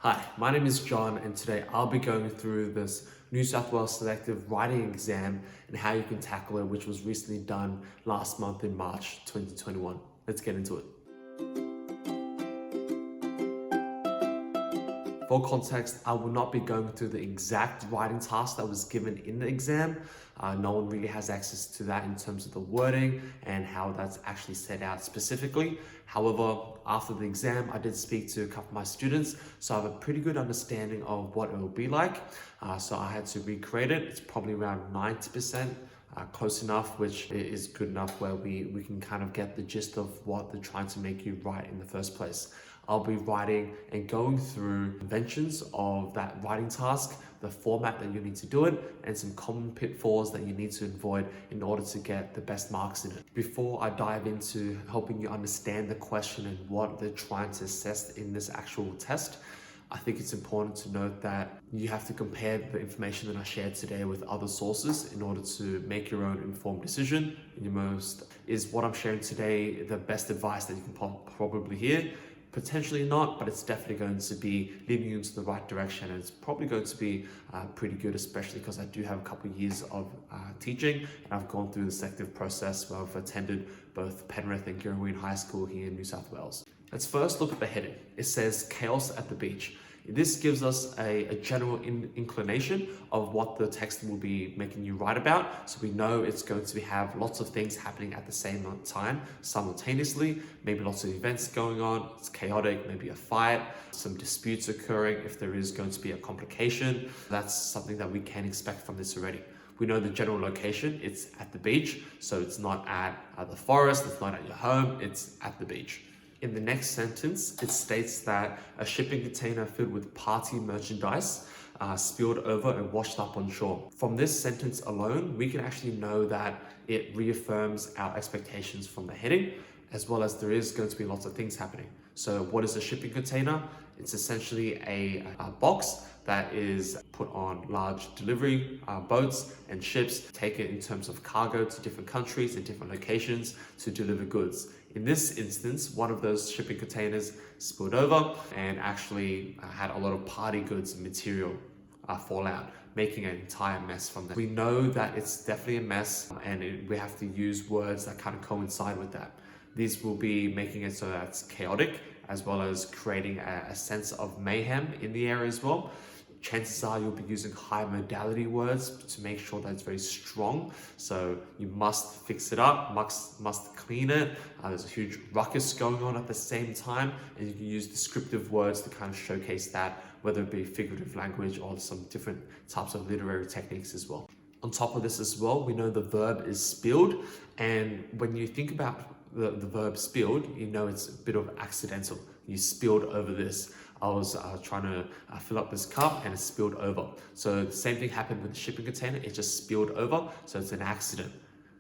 Hi, my name is John, and today I'll be going through this New South Wales Selective Writing exam and how you can tackle it, which was recently done last month in March 2021. Let's get into it. For context, I will not be going through the exact writing task that was given in the exam. No one really has access to that in terms of the wording and how that's actually set out specifically. However, after the exam, I did speak to a couple of my students, so I have a pretty good understanding of what it will be like. So I had to recreate it. It's probably around 90%. Close enough, which is good enough where we can kind of get the gist of what they're trying to make you write in the first place. I'll be writing and going through conventions of that writing task, the format that you need to do it, and some common pitfalls that you need to avoid in order to get the best marks in it. Before I dive into helping you understand the question and what they're trying to assess in this actual test, I think it's important to note that you have to compare the information that I shared today with other sources in order to make your own informed decision. Is what I'm sharing today the best advice that you can probably hear? Potentially not, but it's definitely going to be leading you into the right direction, and it's probably going to be pretty good, especially because I do have a couple of years of teaching, and I've gone through the selective process where I've attended both Penrith and Girraween High School here in New South Wales. Let's first look at the heading. It says chaos at the beach. This gives us a general inclination of what the text will be making you write about. So we know it's going to have lots of things happening at the same time, simultaneously, maybe lots of events going on, it's chaotic, maybe a fight, some disputes occurring if there is going to be a complication. That's something that we can expect from this already. We know the general location, it's at the beach, so it's not at the forest, it's not at your home, it's at the beach. In the next sentence, it states that a shipping container filled with party merchandise spilled over and washed up on shore. From this sentence alone, we can actually know that it reaffirms our expectations from the heading, as well as there is going to be lots of things happening. So what is a shipping container? It's essentially a box that is put on large delivery boats and ships, take it in terms of cargo to different countries and different locations to deliver goods. In this instance, one of those shipping containers spilled over and actually had a lot of party goods and material fall out, making an entire mess from that. We know that it's definitely a mess, and we have to use words that kind of coincide with that. These will be making it so that it's chaotic, as well as creating a sense of mayhem in the area as well. Chances are you'll be using high modality words to make sure that it's very strong. So you must fix it up, must clean it. There's a huge ruckus going on at the same time, and you can use descriptive words to kind of showcase that, whether it be figurative language or some different types of literary techniques as well. On top of this as well, we know the verb is spilled, and when you think about the verb spilled, you know it's a bit of accidental. You spilled over this. I was trying to fill up this cup and it spilled over. So the same thing happened with the shipping container. It just spilled over, so it's an accident.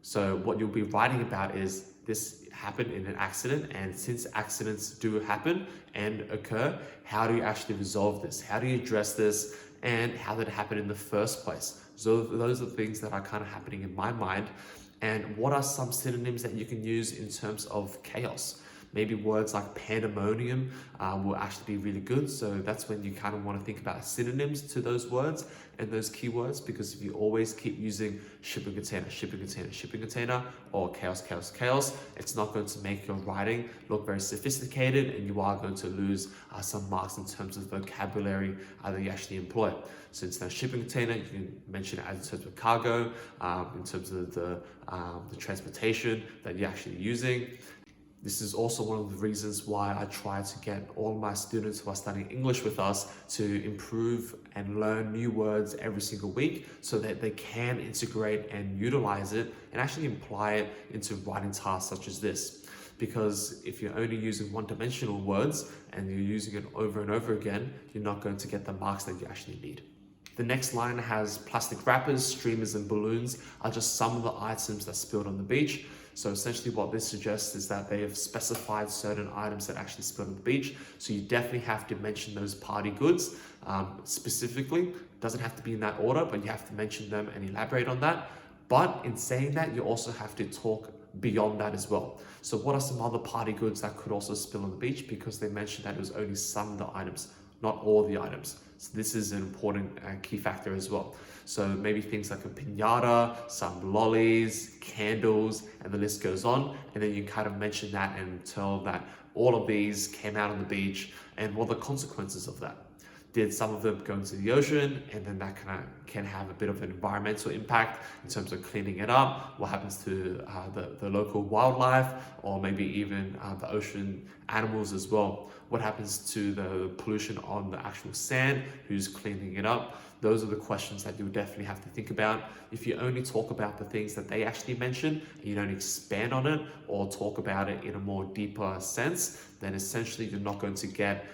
So what you'll be writing about is this happened in an accident, and since accidents do happen and occur, how do you actually resolve this? How do you address this? And how did it happen in the first place? So those are things that are kind of happening in my mind. And what are some synonyms that you can use in terms of chaos? Maybe words like pandemonium will actually be really good. So that's when you kind of want to think about synonyms to those words and those keywords, because if you always keep using shipping container, shipping container, shipping container, or chaos, chaos, chaos, it's not going to make your writing look very sophisticated, and you are going to lose some marks in terms of vocabulary that you actually employ. So instead of shipping container, you can mention it as in terms of cargo, in terms of the transportation that you're actually using. This is also one of the reasons why I try to get all my students who are studying English with us to improve and learn new words every single week, so that they can integrate and utilize it and actually apply it into writing tasks such as this. Because if you're only using one-dimensional words and you're using it over and over again, you're not going to get the marks that you actually need. The next line has plastic wrappers, streamers, and balloons are just some of the items that spilled on the beach. So essentially what this suggests is that they have specified certain items that actually spilled on the beach. So you definitely have to mention those party goods specifically. It doesn't have to be in that order, but you have to mention them and elaborate on that. But in saying that, you also have to talk beyond that as well. So what are some other party goods that could also spill on the beach? Because they mentioned that it was only some of the items. not all the items. So this is an important key factor as well. So maybe things like a piñata, some lollies, candles, and the list goes on. And then you kind of mention that and tell that all of these came out on the beach and what are the consequences of that. Did some of them go into the ocean, and then that can have a bit of an environmental impact in terms of cleaning it up? What happens to the local wildlife, or maybe even the ocean animals as well? What happens to the pollution on the actual sand? Who's cleaning it up? Those are the questions that you'll definitely have to think about. If you only talk about the things that they actually mention, and you don't expand on it or talk about it in a more deeper sense, then essentially you're not going to get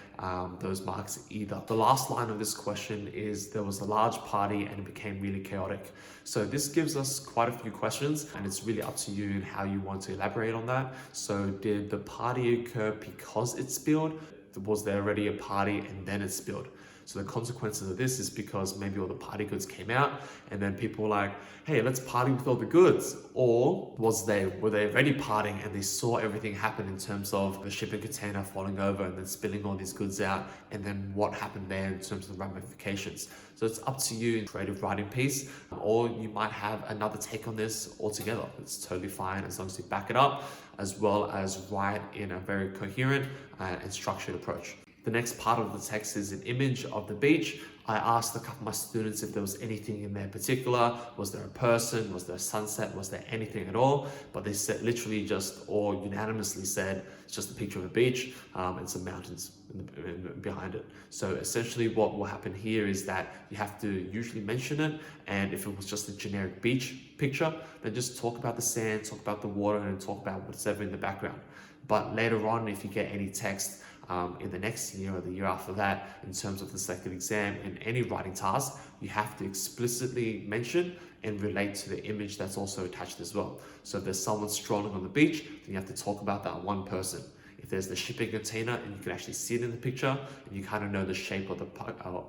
those marks either. The last line of this question is, there was a large party and it became really chaotic. So this gives us quite a few questions, and it's really up to you and how you want to elaborate on that. So did the party occur because it spilled? Was there already a party and then it spilled? So the consequences of this is because maybe all the party goods came out and then people were like, hey, let's party with all the goods. Or were they already partying and they saw everything happen in terms of the shipping container falling over and then spilling all these goods out, and then what happened there in terms of the ramifications. So it's up to you in creative writing piece, or you might have another take on this altogether. It's totally fine as long as you back it up, as well as write in a very coherent and structured approach. The next part of the text is an image of the beach. I asked a couple of my students if there was anything in there particular. Was there a person? Was there a sunset? Was there anything at all? But they said literally just, or unanimously said, it's just a picture of a beach and some mountains behind it. So essentially what will happen here is that you have to usually mention it. And if it was just a generic beach picture, then just talk about the sand, talk about the water, and talk about whatever in the background. But later on, if you get any text in the next year or the year after that, in terms of the selective exam in any writing task, you have to explicitly mention and relate to the image that's also attached as well. So if there's someone strolling on the beach, then you have to talk about that one person. If there's the shipping container and you can actually see it in the picture and you kind of know the shape of the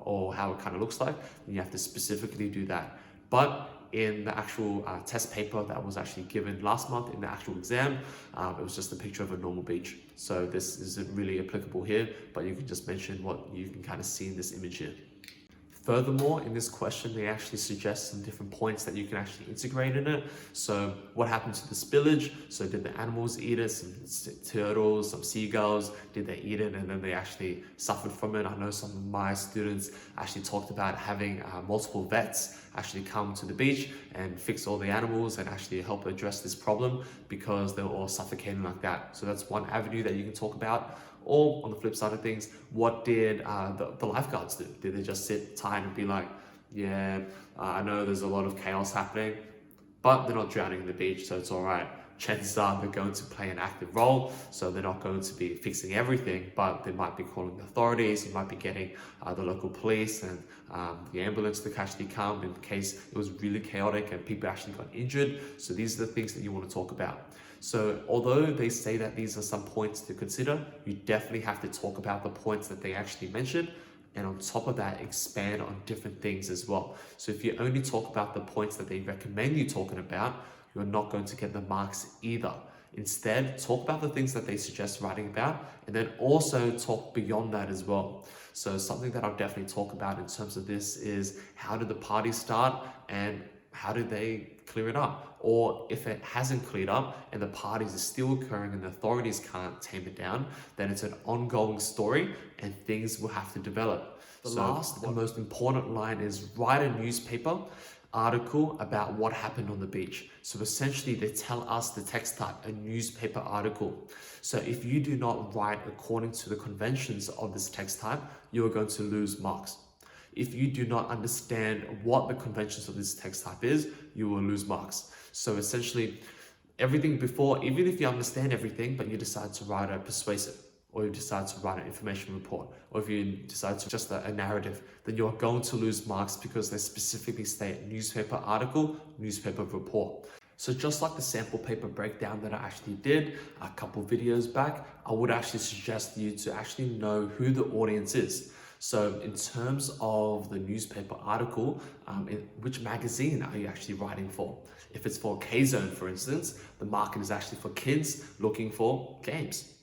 or how it kind of looks like, then you have to specifically do that. But in the actual test paper that was actually given last month in the actual exam, it was just a picture of a normal beach. So this isn't really applicable here, but you can just mention what you can kind of see in this image here. Furthermore, in this question, they actually suggest some different points that you can actually integrate in it. So what happened to the spillage? So did the animals eat it? Some turtles, some seagulls, did they eat it and then they actually suffered from it? I know some of my students actually talked about having multiple vets actually come to the beach and fix all the animals and actually help address this problem because they were all suffocating like that. So that's one avenue that you can talk about. Or on the flip side of things, what did the lifeguards do? Did they just sit tight and be like, yeah, I know there's a lot of chaos happening, but they're not drowning in the beach, so it's all right. Chances are they're going to play an active role, so they're not going to be fixing everything, but they might be calling the authorities, you might be getting the local police and the ambulance to actually come in case it was really chaotic and people actually got injured. So these are the things that you want to talk about. So although they say that these are some points to consider, you definitely have to talk about the points that they actually mentioned, and on top of that, expand on different things as well. So if you only talk about the points that they recommend you talking about, you're not going to get the marks either. Instead, talk about the things that they suggest writing about, and then also talk beyond that as well. So something that I'll definitely talk about in terms of this is, how did the party start and how did they clear it up? Or if it hasn't cleared up and the parties are still occurring and the authorities can't tame it down, then it's an ongoing story and things will have to develop. The last and most important line is, write a newspaper article about what happened on the beach. So essentially they tell us the text type, a newspaper article. So if you do not write according to the conventions of this text type, you are going to lose marks. If you do not understand what the conventions of this text type is, you will lose marks. So essentially everything before, even if you understand everything, but you decide to write a persuasive, or you decide to write an information report, or if you decide to just a narrative, then you're going to lose marks because they specifically state newspaper article, newspaper report. So just like the sample paper breakdown that I actually did a couple videos back, I would actually suggest you to actually know who the audience is. So in terms of the newspaper article, which magazine are you actually writing for? If it's for K-Zone, for instance, the market is actually for kids looking for games.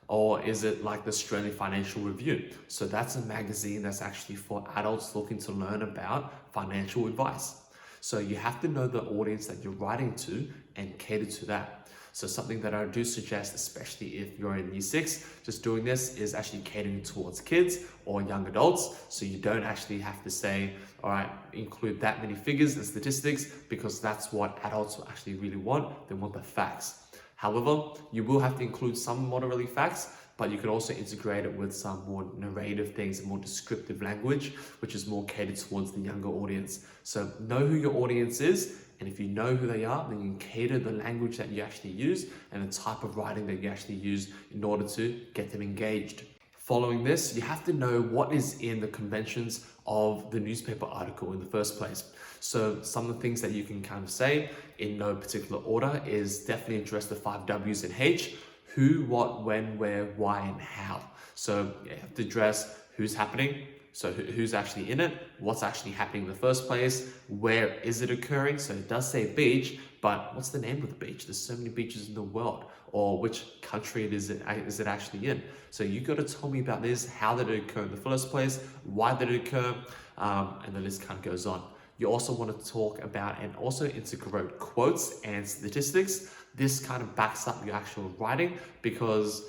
Or is it like the Australian Financial Review? So that's a magazine that's actually for adults looking to learn about financial advice. So you have to know the audience that you're writing to and cater to that. So something that I do suggest, especially if you're in year 6, just doing this is actually catering towards kids or young adults. So you don't actually have to say, all right, include that many figures and statistics, because that's what adults actually really want. They want the facts. However, you will have to include some moderately facts, but you can also integrate it with some more narrative things and more descriptive language, which is more catered towards the younger audience. So know who your audience is, and if you know who they are, then you can cater the language that you actually use and the type of writing that you actually use in order to get them engaged. Following this, you have to know what is in the conventions of the newspaper article in the first place. So some of the things that you can kind of say in no particular order is definitely address the 5 W's and H: who, what, when, where, why, and how. So you have to address who's happening, so who's actually in it, what's actually happening in the first place, where is it occurring. So it does say beach, but what's the name of the beach? There's so many beaches in the world. Or which country is it actually in. So you got to tell me about this. How did it occur in the first place? Why did it occur? And then this kind of goes on. You also want to talk about and also integrate quotes and statistics. This kind of backs up your actual writing, because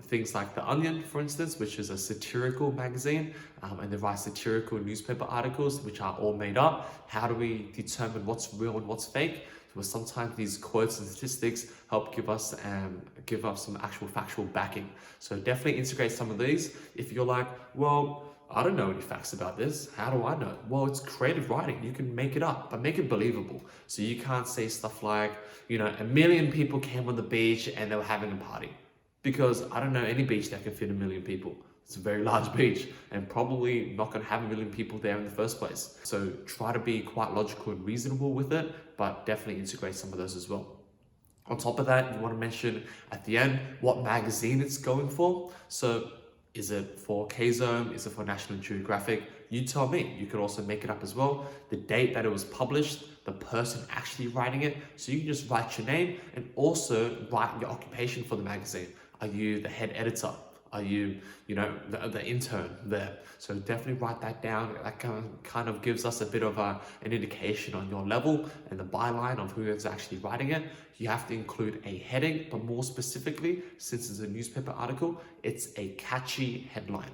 things like The Onion, for instance, which is a satirical magazine, and they write satirical newspaper articles, which are all made up. How do we determine what's real and what's fake? Well, sometimes these quotes and statistics help give us some actual factual backing. So definitely integrate some of these. If you're like, well, I don't know any facts about this, how do I know? Well, it's creative writing. You can make it up, but make it believable. So you can't say stuff like, 1 million people came on the beach and they were having a party. Because I don't know any beach that can fit 1 million people. It's a very large beach and probably not going to have 1 million people there in the first place. So try to be quite logical and reasonable with it, but definitely integrate some of those as well. On top of that, you want to mention at the end what magazine it's going for. So is it for K-Zone? Is it for National Geographic? You tell me. You could also make it up as well. The date that it was published, the person actually writing it. So you can just write your name and also write your occupation for the magazine. Are you the head editor? Are you, the intern there? So definitely write that down. That kind of gives us a bit of an indication on your level and the byline of who is actually writing it. You have to include a heading, but more specifically, since it's a newspaper article, it's a catchy headline.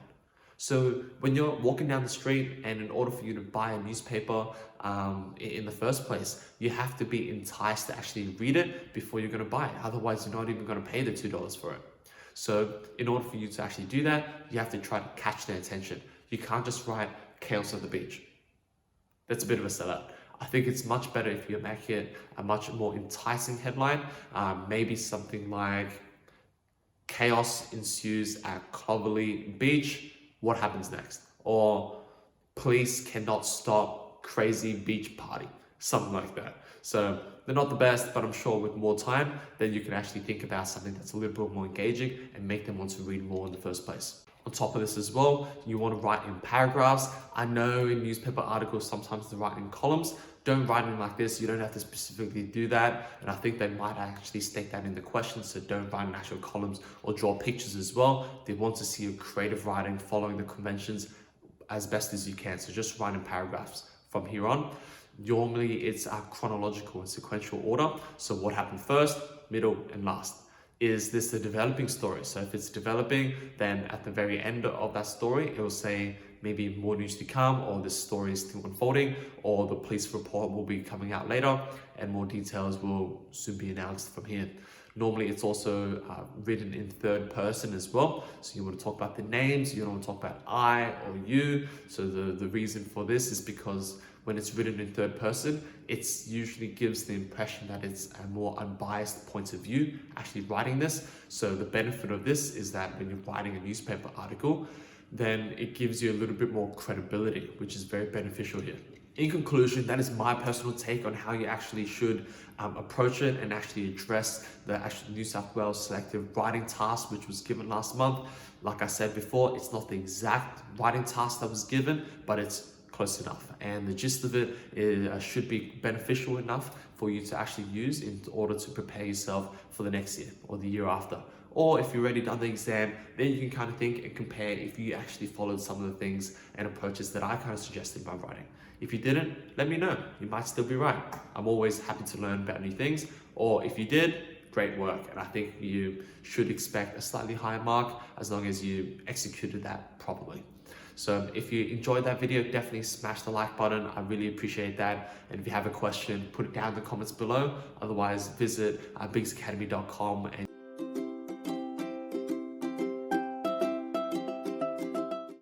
So when you're walking down the street and in order for you to buy a newspaper in the first place, you have to be enticed to actually read it before you're going to buy it. Otherwise, you're not even going to pay the $2 for it. So in order for you to actually do that, you have to try to catch their attention. You can't just write chaos at the beach. That's a bit of a sellout. I think it's much better if you make it a much more enticing headline. Maybe something like chaos ensues at Clovelly Beach. What happens next? Or police cannot stop crazy beach party. Something like that. So they're not the best, but I'm sure with more time, then you can actually think about something that's a little bit more engaging and make them want to read more in the first place. On top of this as well, you want to write in paragraphs. I know in newspaper articles, sometimes they write in columns. Don't write in like this. You don't have to specifically do that. And I think they might actually state that in the question. So don't write in actual columns or draw pictures as well. They want to see your creative writing following the conventions as best as you can. So just write in paragraphs from here on. Normally it's a chronological and sequential order. So what happened first, middle, and last. Is this a developing story? So if it's developing, then at the very end of that story, it will say maybe more news to come, or this story is still unfolding, or the police report will be coming out later, and more details will soon be announced from here. Normally it's also written in third person as well. So you want to talk about the names, you don't want to talk about I or you. So the reason for this is because when it's written in third person, it usually gives the impression that it's a more unbiased point of view actually writing this. So the benefit of this is that when you're writing a newspaper article, then it gives you a little bit more credibility, which is very beneficial here. In conclusion, that is my personal take on how you actually should approach it and actually address the New South Wales Selective Writing task, which was given last month. Like I said before, it's not the exact writing task that was given, but it's close enough. And the gist of it should be beneficial enough for you to actually use in order to prepare yourself for the next year or the year after, Or if you've already done the exam, then you can kind of think and compare if you actually followed some of the things and approaches that I kind of suggested by writing. If you didn't, let me know. You might still be right. I'm always happy to learn about new things. Or if you did, great work. And I think you should expect a slightly higher mark as long as you executed that properly. So if you enjoyed that video, definitely smash the like button. I really appreciate that. And if you have a question, put it down in the comments below. Otherwise, visit bigsacademy.com and